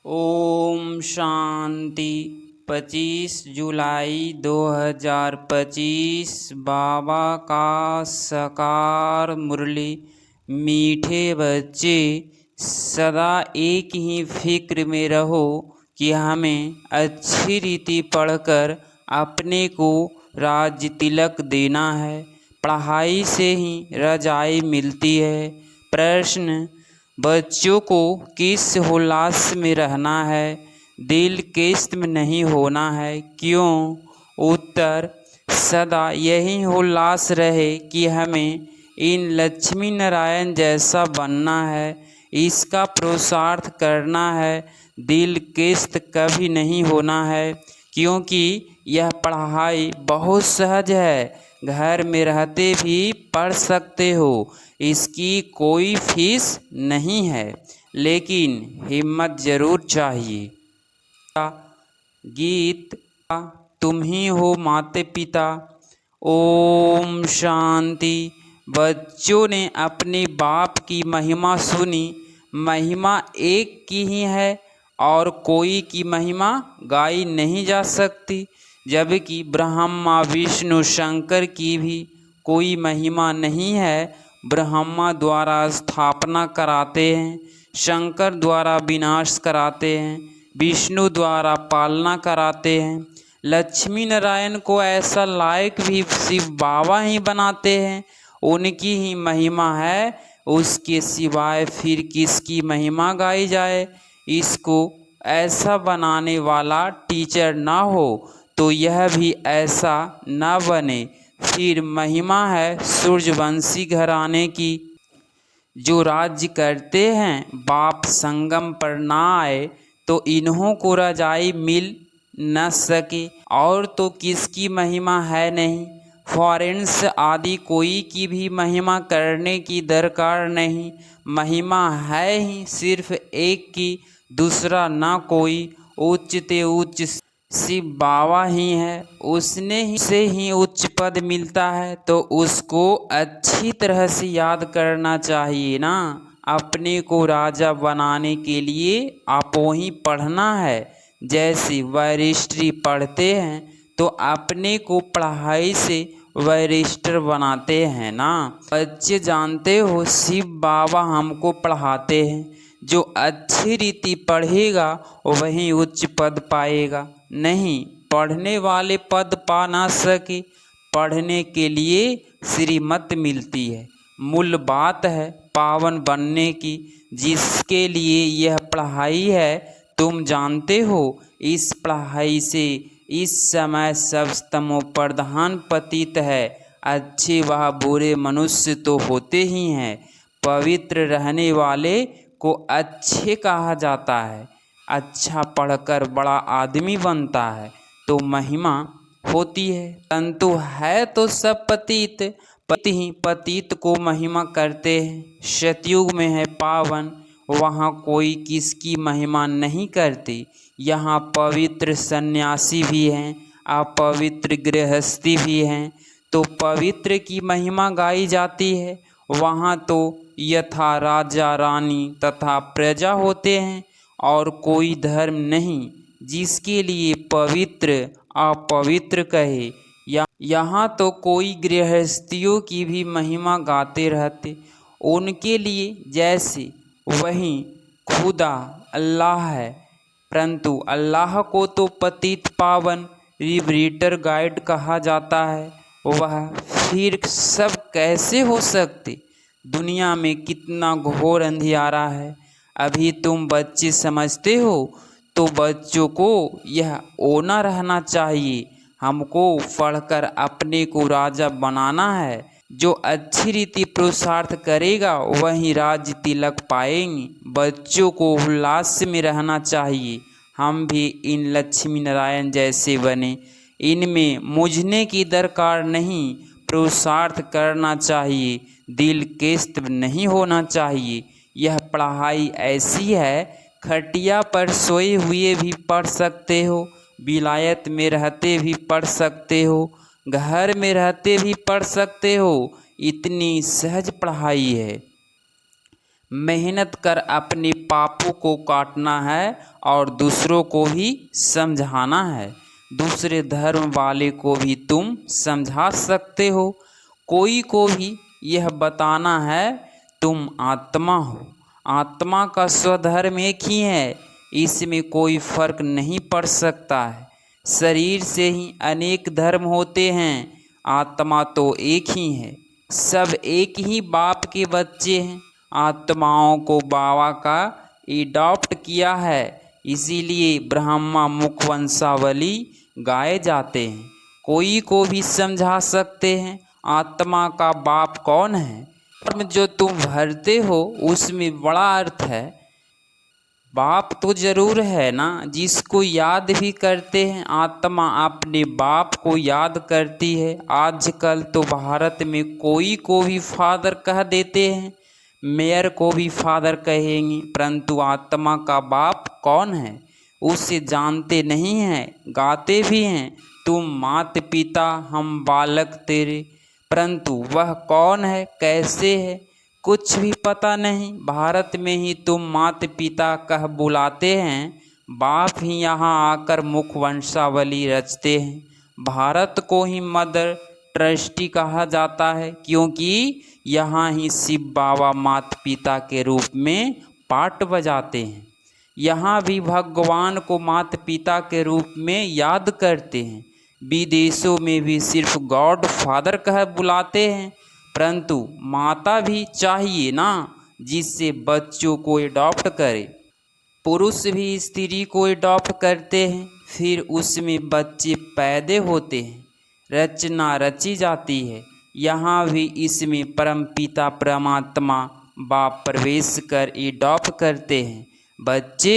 ओम शांति। 25 जुलाई 2025 बाबा का साकार मुरली। मीठे बच्चे, सदा एक ही फिक्र में रहो कि हमें अच्छी रीति पढ़कर अपने को राज्य तिलक देना है। पढ़ाई से ही रजाई मिलती है। प्रश्न: बच्चों को किस उल्लास में रहना है, दिल किस्त में नहीं होना है, क्यों? उत्तर: सदा यही उल्लास रहे कि हमें इन लक्ष्मी नारायण जैसा बनना है, इसका पुरुषार्थ करना है। दिल किस्त कभी नहीं होना है, क्योंकि यह पढ़ाई बहुत सहज है। घर में रहते भी पढ़ सकते हो, इसकी कोई फीस नहीं है, लेकिन हिम्मत ज़रूर चाहिए। गीत: तुम ही हो माते पिता। ओम शांति। बच्चों ने अपने बाप की महिमा सुनी। महिमा एक की ही है और कोई की महिमा गाई नहीं जा सकती, जबकि ब्रह्मा विष्णु शंकर की भी कोई महिमा नहीं है। ब्रह्मा द्वारा स्थापना कराते हैं, शंकर द्वारा विनाश कराते हैं, विष्णु द्वारा पालना कराते हैं। लक्ष्मी नारायण को ऐसा लायक भी शिव बाबा ही बनाते हैं, उनकी ही महिमा है। उसके सिवाय फिर किसकी महिमा गाई जाए? इसको ऐसा बनाने वाला टीचर ना हो तो यह भी ऐसा न बने। फिर महिमा है सूर्यवंशी घराने की, जो राज्य करते हैं। बाप संगम पर ना आए तो इन्हों को रजाई मिल न सके, और तो किसकी महिमा है नहीं। फॉरेंस आदि कोई की भी महिमा करने की दरकार नहीं। महिमा है ही सिर्फ एक की, दूसरा ना कोई। उच्च ते उच्च शिव बाबा ही है, उसने ही से ही उच्च पद मिलता है, तो उसको अच्छी तरह से याद करना चाहिए ना। अपने को राजा बनाने के लिए आपो ही पढ़ना है। जैसे वरिष्ठी पढ़ते हैं तो अपने को पढ़ाई से वरिष्ठ बनाते हैं ना। बच्चे जानते हो, शिव बाबा हमको पढ़ाते हैं। जो अच्छी रीति पढ़ेगा वही उच्च पद पाएगा। नहीं, पढ़ने वाले पद पा ना सके। पढ़ने के लिए श्रीमत मिलती है। मूल बात है पावन बनने की, जिसके लिए यह पढ़ाई है। तुम जानते हो, इस पढ़ाई से इस समय सब तमो प्रधान पतित है। अच्छे व बुरे मनुष्य तो होते ही हैं। पवित्र रहने वाले को अच्छे कहा जाता है। अच्छा पढ़कर बड़ा आदमी बनता है तो महिमा होती है, परंतु है तो सब पतित। पति ही पतित को महिमा करते हैं। सतयुग में है पावन, वहाँ कोई किसकी महिमा नहीं करती। यहाँ पवित्र सन्यासी भी हैं, अपवित्र गृहस्थी भी हैं, तो पवित्र की महिमा गाई जाती है। वहाँ तो यथा राजा रानी तथा प्रजा होते हैं, और कोई धर्म नहीं जिसके लिए पवित्र अपवित्र कहे। यहाँ तो कोई गृहस्थियों की भी महिमा गाते रहते, उनके लिए जैसे वही खुदा अल्लाह है। परंतु अल्लाह को तो पतित पावन लिबरेटर गाइड कहा जाता है। वह फिर सब कैसे हो सकते? दुनिया में कितना घोर अंधियारा है। अभी तुम बच्चे समझते हो, तो बच्चों को यह ओना रहना चाहिए। हमको पढ़कर अपने को राजा बनाना है। जो अच्छी रीति पुरुषार्थ करेगा वही राज्य तिलक पाएंगे। बच्चों को उल्लास में रहना चाहिए। हम भी इन लक्ष्मी नारायण जैसे बने। इनमें मुझने की दरकार नहीं, पुरुषार्थ करना चाहिए। दिल किस्त नहीं होना चाहिए। यह पढ़ाई ऐसी है, खटिया पर सोए हुए भी पढ़ सकते हो, विलायत में रहते भी पढ़ सकते हो, घर में रहते भी पढ़ सकते हो। इतनी सहज पढ़ाई है। मेहनत कर अपने पापों को काटना है और दूसरों को भी समझाना है। दूसरे धर्म वाले को भी तुम समझा सकते हो। कोई को भी यह बताना है तुम आत्मा हो। आत्मा का स्वधर्म एक ही है, इसमें कोई फर्क नहीं पड़ सकता है। शरीर से ही अनेक धर्म होते हैं, आत्मा तो एक ही है। सब एक ही बाप के बच्चे हैं। आत्माओं को बाबा का एडॉप्ट किया है, इसीलिए ब्रह्मा मुख वंशावली गाए जाते हैं। कोई को भी समझा सकते हैं आत्मा का बाप कौन है। कर्म जो तुम भरते हो उसमें बड़ा अर्थ है। बाप तो जरूर है ना, जिसको याद भी करते हैं। आत्मा अपने बाप को याद करती है। आजकल तो भारत में कोई को भी फादर कह देते हैं, मेयर को भी फादर कहेंगे, परंतु आत्मा का बाप कौन है उसे जानते नहीं हैं। गाते भी हैं तुम मात पिता हम बालक तेरे, परंतु वह कौन है कैसे है कुछ भी पता नहीं। भारत में ही तुम माता पिता कह बुलाते हैं, बाप ही यहाँ आकर मुख वंशावली रचते हैं। भारत को ही मदर ट्रस्टी कहा जाता है, क्योंकि यहाँ ही शिव बाबा माता पिता के रूप में पाठ बजाते हैं। यहाँ भी भगवान को माता पिता के रूप में याद करते हैं। विदेशों में भी सिर्फ गॉड फादर कह बुलाते हैं, परंतु माता भी चाहिए ना, जिससे बच्चों को एडॉप्ट करे। पुरुष भी स्त्री को एडॉप्ट करते हैं, फिर उसमें बच्चे पैदा होते हैं, रचना रची जाती है। यहाँ भी इसमें परमपिता परमात्मा बाप प्रवेश कर एडॉप्ट करते हैं, बच्चे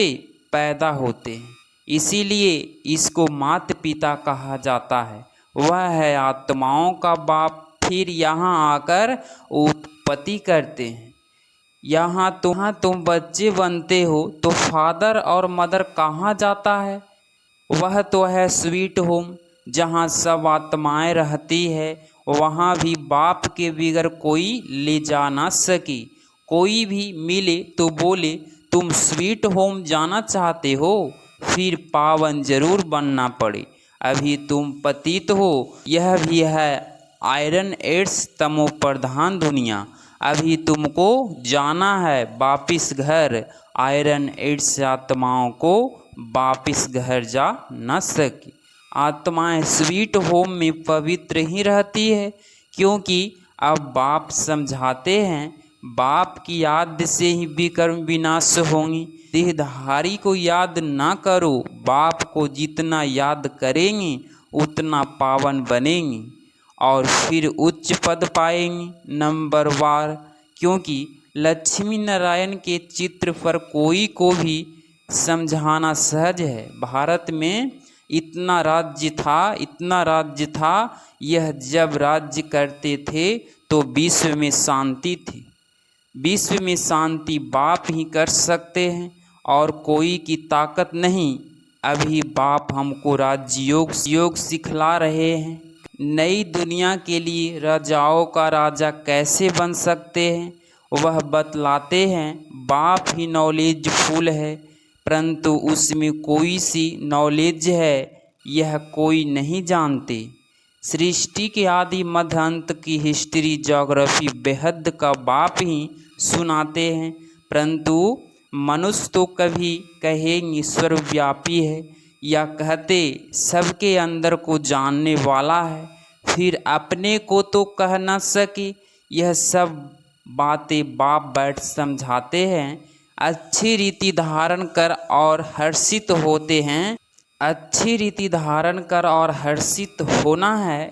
पैदा होते हैं। इसीलिए इसको माता पिता कहा जाता है। वह है आत्माओं का बाप। फिर यहाँ आकर उत्पत्ति करते हैं। यहाँ तुम बच्चे बनते हो तो फादर और मदर कहाँ जाता है? वह तो है स्वीट होम, जहाँ सब आत्माएं रहती है। वहाँ भी बाप के बगैर कोई ले जा ना सके। कोई भी मिले तो बोले तुम स्वीट होम जाना चाहते हो, फिर पावन जरूर बनना पड़े। अभी तुम पतित हो, यह भी है आयरन एड्स तमो प्रधान दुनिया। अभी तुमको जाना है वापिस घर। आयरन एड्स आत्माओं को वापिस घर जा न सके। आत्माएं स्वीट होम में पवित्र ही रहती है, क्योंकि अब बाप समझाते हैं बाप की याद से ही विकर्म विनाश होंगी। देहधारी को याद ना करो, बाप को जितना याद करेंगे उतना पावन बनेंगे और फिर उच्च पद पाएंगे नंबर वार। क्योंकि लक्ष्मी नारायण के चित्र पर कोई को भी समझाना सहज है। भारत में इतना राज्य था, यह जब राज्य करते थे तो विश्व में शांति थी। विश्व में शांति बाप ही कर सकते हैं और कोई की ताकत नहीं। अभी बाप हमको राजयोग सिखला रहे हैं। नई दुनिया के लिए राजाओं का राजा कैसे बन सकते हैं वह बतलाते हैं। बाप ही नॉलेज फुल है, परंतु उसमें कोई सी नॉलेज है यह कोई नहीं जानते। सृष्टि के आदि मध्य अंत की हिस्ट्री ज्योग्राफी बेहद का बाप ही सुनाते हैं, परंतु मनुष्य तो कभी कहेंगे सर्वव्यापी है या कहते सबके अंदर को जानने वाला है, फिर अपने को तो कह न सके। यह सब बातें बाप बैठ समझाते हैं। अच्छी रीति धारण कर और हर्षित होते हैं। अच्छी रीति धारण कर और हर्षित होना है।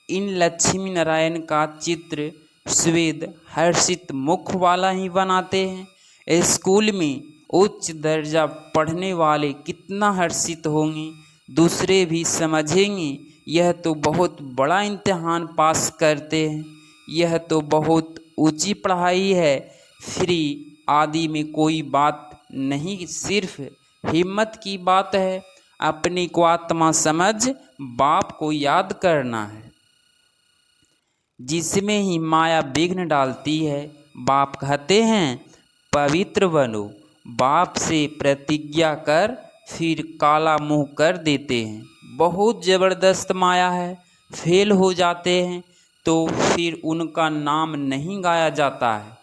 इन लक्ष्मी नारायण का चित्र श्वेत हर्षित मुख वाला ही बनाते हैं। स्कूल में उच्च दर्जा पढ़ने वाले कितना हर्षित होंगे, दूसरे भी समझेंगे यह तो बहुत बड़ा इम्तिहान पास करते हैं, यह तो बहुत ऊंची पढ़ाई है। फ्री आदि में कोई बात नहीं, सिर्फ हिम्मत की बात है। अपने को आत्मा समझ बाप को याद करना है। जिसमें ही माया विघ्न डालती है, बाप कहते हैं पवित्र बनो। बाप से प्रतिज्ञा कर फिर काला मुंह कर देते हैं। बहुत ज़बरदस्त माया है। फेल हो जाते हैं तो फिर उनका नाम नहीं गाया जाता है।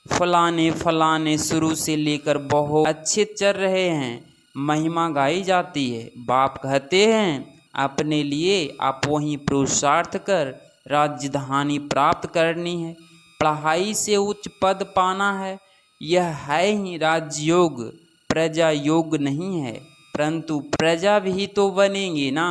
फलाने फलाने शुरू से लेकर बहुत अच्छे चल रहे हैं, महिमा गाई जाती है। बाप कहते हैं अपने लिए आप वहीं पुरुषार्थ कर राजधानी प्राप्त करनी है, पढ़ाई से उच्च पद पाना है। यह है ही राजयोग, प्रजा योग नहीं है। परंतु प्रजा भी तो बनेंगे ना,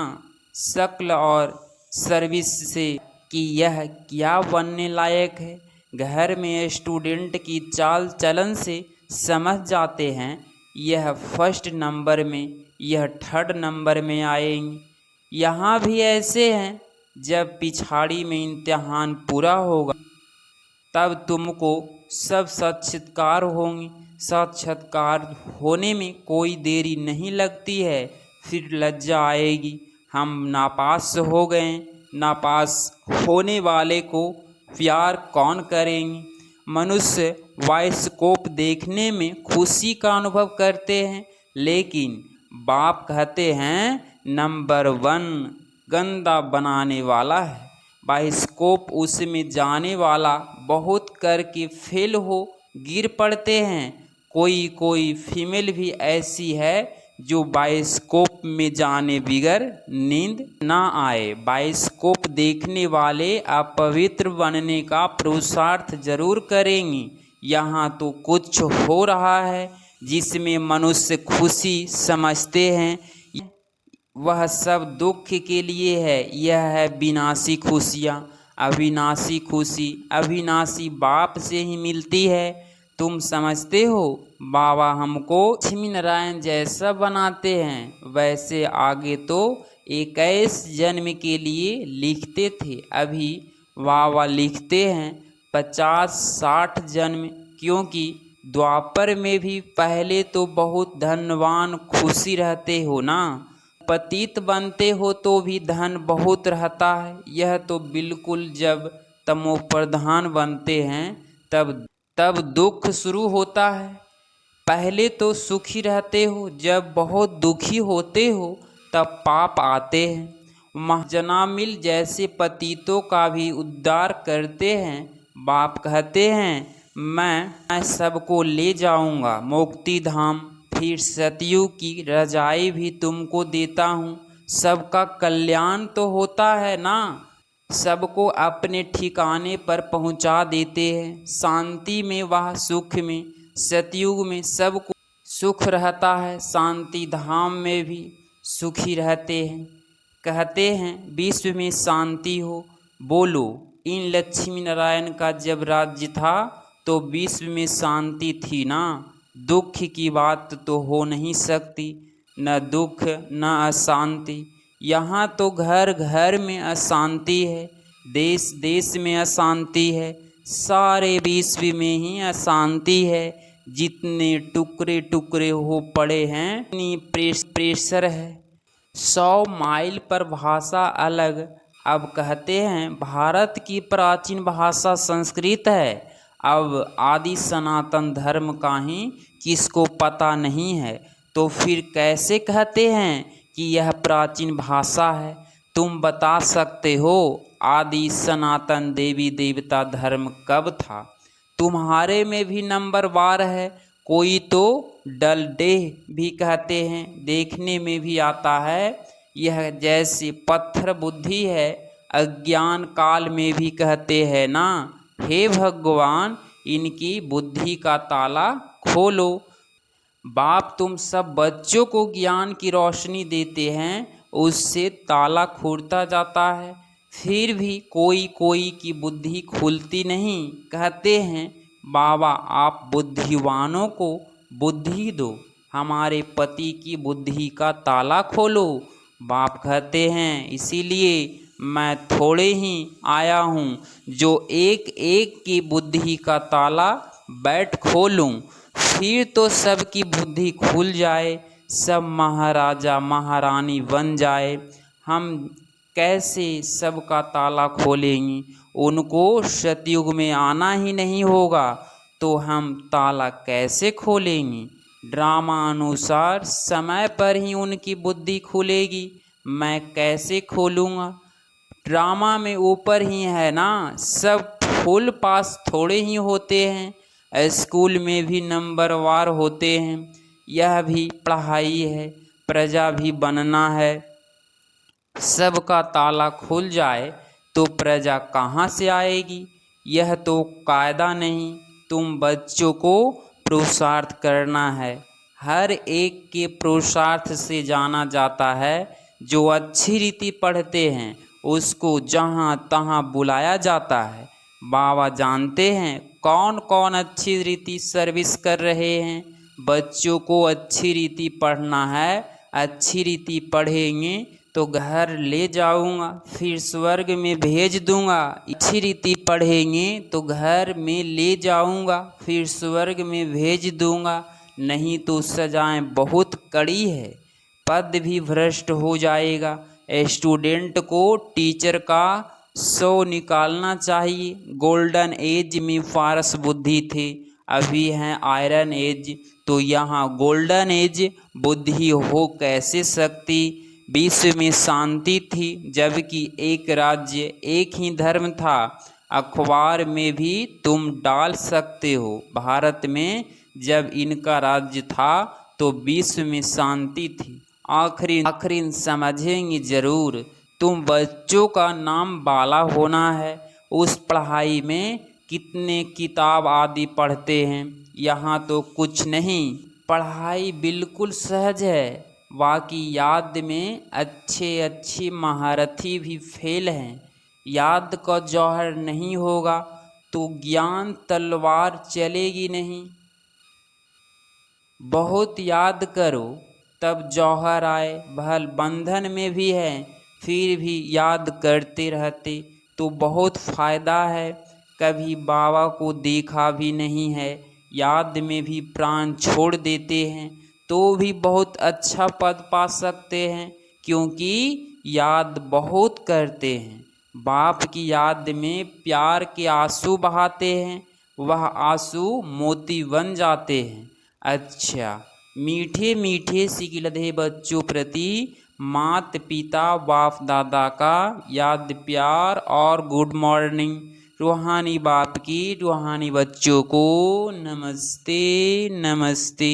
शक्ल और सर्विस से कि यह क्या बनने लायक है। घर में स्टूडेंट की चाल चलन से समझ जाते हैं यह फर्स्ट नंबर में, यह थर्ड नंबर में आएंगे। यहाँ भी ऐसे हैं, जब पिछाड़ी में इम्तिहान पूरा होगा तब तुमको सब साक्षात्कार होंगे। साक्षात्कार होने में कोई देरी नहीं लगती है। फिर लज्जा आएगी, हम नापास हो गए। नापास होने वाले को प्यार कौन करेंगे। मनुष्य बायोस्कोप देखने में खुशी का अनुभव करते हैं, लेकिन बाप कहते हैं नंबर 1 गंदा बनाने वाला है। बायोस्कोप उसमें जाने वाला बहुत करके फेल हो गिर पड़ते हैं। कोई कोई फीमेल भी ऐसी है जो बायोस्कोप में जाने बिगर नींद ना आए। बायोस्कोप देखने वाले अपवित्र बनने का पुरुषार्थ जरूर करेंगी। यहाँ तो कुछ हो रहा है जिसमें मनुष्य खुशी समझते हैं, वह सब दुख के लिए है। यह है विनाशी खुशियाँ। अविनाशी खुशी अविनाशी बाप से ही मिलती है। तुम समझते हो बाबा हमको लक्ष्मी नारायण जैसा बनाते हैं, वैसे आगे तो 21 जन्म के लिए लिखते थे। अभी बाबा लिखते हैं 50-60 जन्म, क्योंकि द्वापर में भी पहले तो बहुत धनवान खुशी रहते हो ना, पतित बनते हो तो भी धन बहुत रहता है। यह तो बिल्कुल जब तमोप्रधान बनते हैं तब दुख शुरू होता है। पहले तो सुखी रहते हो, जब बहुत दुखी होते हो तब पाप आते हैं। महाजनामिल जैसे पतितों का भी उद्धार करते हैं। बाप कहते हैं मैं सबको ले जाऊंगा मुक्ति धाम, फिर सतयुग की रजाई भी तुमको देता हूँ। सबका कल्याण तो होता है ना, सबको अपने ठिकाने पर पहुँचा देते हैं। शांति में वह सुख में, सतयुग में सबको सुख रहता है, शांति धाम में भी सुखी रहते हैं। कहते हैं विश्व में शांति हो। बोलो इन लक्ष्मी नारायण का जब राज्य था तो विश्व में शांति थी ना। दुख की बात तो हो नहीं सकती, न दुख न अशांति। यहाँ तो घर घर में अशांति है, देश देश में अशांति है, सारे विश्व में ही अशांति है। जितने टुकड़े टुकड़े हो पड़े हैं इतनी प्रेशर है। 100 माइल पर भाषा अलग। अब कहते हैं भारत की प्राचीन भाषा संस्कृत है। अब आदि सनातन धर्म का ही किसको पता नहीं है, तो फिर कैसे कहते हैं कि यह प्राचीन भाषा है। तुम बता सकते हो आदि सनातन देवी देवता धर्म कब था? तुम्हारे में भी नंबर वार है। कोई तो डलडेह भी कहते हैं, देखने में भी आता है। यह जैसे पत्थर बुद्धि है, अज्ञान काल में भी कहते हैं ना, हे भगवान इनकी बुद्धि का ताला खोलो। बाप तुम सब बच्चों को ज्ञान की रोशनी देते हैं, उससे ताला खुलता जाता है। फिर भी कोई कोई की बुद्धि खुलती नहीं। कहते हैं बाबा आप बुद्धिवानों को बुद्धि दो, हमारे पति की बुद्धि का ताला खोलो। बाप कहते हैं इसीलिए मैं थोड़े ही आया हूँ जो एक एक की बुद्धि का ताला बैठ खोलूँ, फिर तो सबकी बुद्धि खुल जाए, सब महाराजा महारानी बन जाए। हम कैसे सबका ताला खोलेंगे? उनको सतयुग में आना ही नहीं होगा तो हम ताला कैसे खोलेंगे। ड्रामा अनुसार समय पर ही उनकी बुद्धि खुलेगी, मैं कैसे खोलूँगा। ड्रामा में ऊपर ही है ना, सब फुल पास थोड़े ही होते हैं, स्कूल में भी नंबरवार होते हैं। यह भी पढ़ाई है, प्रजा भी बनना है। सबका ताला खुल जाए तो प्रजा कहाँ से आएगी। यह तो कायदा नहीं, तुम बच्चों को पुरुषार्थ करना है। हर एक के पुरुषार्थ से जाना जाता है। जो अच्छी रीति पढ़ते हैं उसको जहाँ तहाँ बुलाया जाता है। बाबा जानते हैं कौन कौन अच्छी रीति सर्विस कर रहे हैं। बच्चों को अच्छी रीति पढ़ना है, अच्छी रीति पढ़ेंगे तो घर ले जाऊंगा, फिर स्वर्ग में भेज दूंगा। अच्छी रीति पढ़ेंगे तो घर में ले जाऊंगा, फिर स्वर्ग में भेज दूंगा। नहीं तो सजाएं बहुत कड़ी है, पद भी भ्रष्ट हो जाएगा। स्टूडेंट को टीचर का 100 निकालना चाहिए। गोल्डन एज में फारस बुद्धि थे, अभी हैं आयरन एज, तो यहाँ गोल्डन एज बुद्धि हो कैसे सकती। विश्व में शांति थी जबकि एक राज्य एक ही धर्म था। अखबार में भी तुम डाल सकते हो, भारत में जब इनका राज्य था तो विश्व में शांति थी। आखिर समझेंगे जरूर। तुम बच्चों का नाम बाला होना है। उस पढ़ाई में कितने किताब आदि पढ़ते हैं, यहाँ तो कुछ नहीं। पढ़ाई बिल्कुल सहज है, बाकी याद में अच्छे महारथी भी फेल हैं। याद का जौहर नहीं होगा तो ज्ञान तलवार चलेगी नहीं। बहुत याद करो तब जौहर आए, भल बंधन में भी है फिर भी याद करते रहते तो बहुत फ़ायदा है। कभी बाबा को देखा भी नहीं है, याद में भी प्राण छोड़ देते हैं तो भी बहुत अच्छा पद पा सकते हैं, क्योंकि याद बहुत करते हैं। बाप की याद में प्यार के आंसू बहाते हैं, वह आंसू मोती बन जाते हैं। अच्छा, मीठे मीठे सिकिलधे बच्चों प्रति मात पिता बाप दादा का याद प्यार और गुड मॉर्निंग। रूहानी बाप की रूहानी बच्चों को नमस्ते नमस्ते।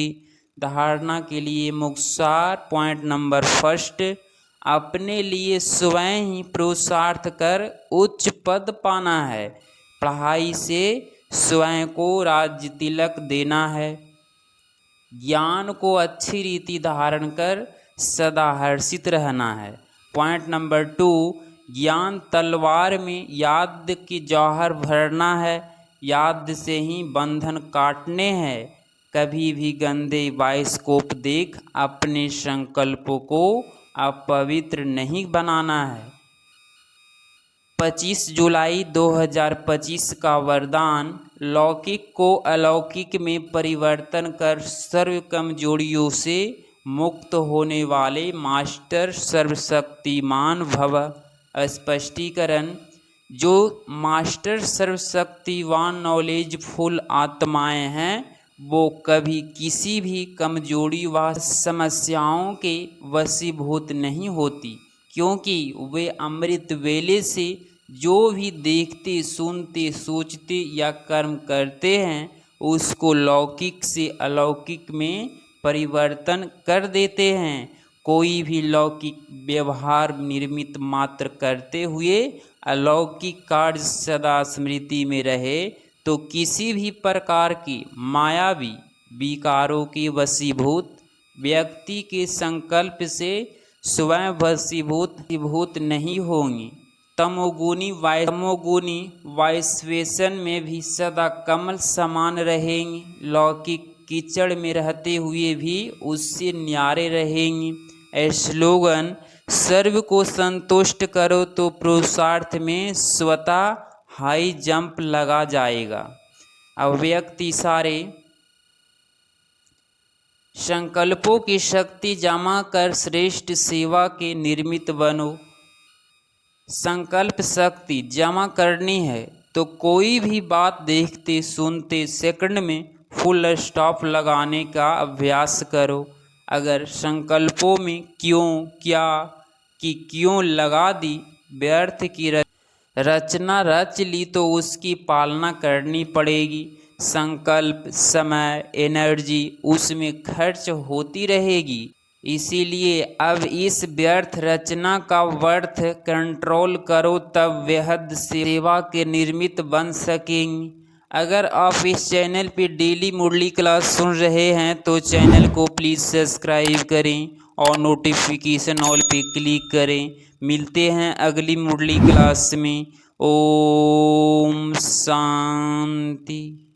धारणा के लिए मुक्तसार पॉइंट नंबर 1, अपने लिए स्वयं ही पुरुषार्थ कर उच्च पद पाना है। पढ़ाई से स्वयं को राज्य तिलक देना है। ज्ञान को अच्छी रीति धारण कर सदा हर्षित रहना है। पॉइंट नंबर 2, ज्ञान तलवार में याद की जौहर भरना है। याद से ही बंधन काटने हैं। कभी भी गंदे बाइस्कोप देख अपने संकल्पों को अपवित्र नहीं बनाना है। 25 जुलाई 2025 का वरदान, लौकिक को अलौकिक में परिवर्तन कर सर्व कमजोरियों से मुक्त होने वाले मास्टर सर्वशक्तिमान भव। स्पष्टीकरण, जो मास्टर सर्वशक्तिवान नॉलेजफुल आत्माएं हैं वो कभी किसी भी कमजोरी व समस्याओं के वशीभूत नहीं होती, क्योंकि वे अमृत वेले से जो भी देखते सुनते सोचते या कर्म करते हैं उसको लौकिक से अलौकिक में परिवर्तन कर देते हैं। कोई भी लौकिक व्यवहार निर्मित मात्र करते हुए अलौकिक कार्य सदा स्मृति में रहे तो किसी भी प्रकार की मायावी विकारों के वशीभूत व्यक्ति के संकल्प से स्वयं वशीभूत नहीं होंगी। तमोगुनी वाइस्वेशन में भी सदा कमल समान रहेंगी। लौकिक कीचड़ में रहते हुए भी उससे न्यारे रहेंगी। स्लोगन, सर्व को संतुष्ट करो तो पुरुषार्थ में स्वतः हाई जंप लगा जाएगा। अव्यक्त इशारे, संकल्पों की शक्ति जमा कर श्रेष्ठ सेवा के निर्मित बनो। संकल्प शक्ति जमा करनी है तो कोई भी बात देखते सुनते सेकंड में फुल स्टॉप लगाने का अभ्यास करो। अगर संकल्पों में क्यों, क्या कि क्यों लगा दी, व्यर्थ की रचना रच ली तो उसकी पालना करनी पड़ेगी। संकल्प, समय, एनर्जी उसमें खर्च होती रहेगी। इसीलिए अब इस व्यर्थ रचना का वर्थ कंट्रोल करो, तब बेहद सेवा के निर्मित बन सकेंगे। अगर आप इस चैनल पे डेली मुरली क्लास सुन रहे हैं तो चैनल को प्लीज़ सब्सक्राइब करें और नोटिफिकेशन ऑल पे क्लिक करें। मिलते हैं अगली मुरली क्लास में। ओम शांति।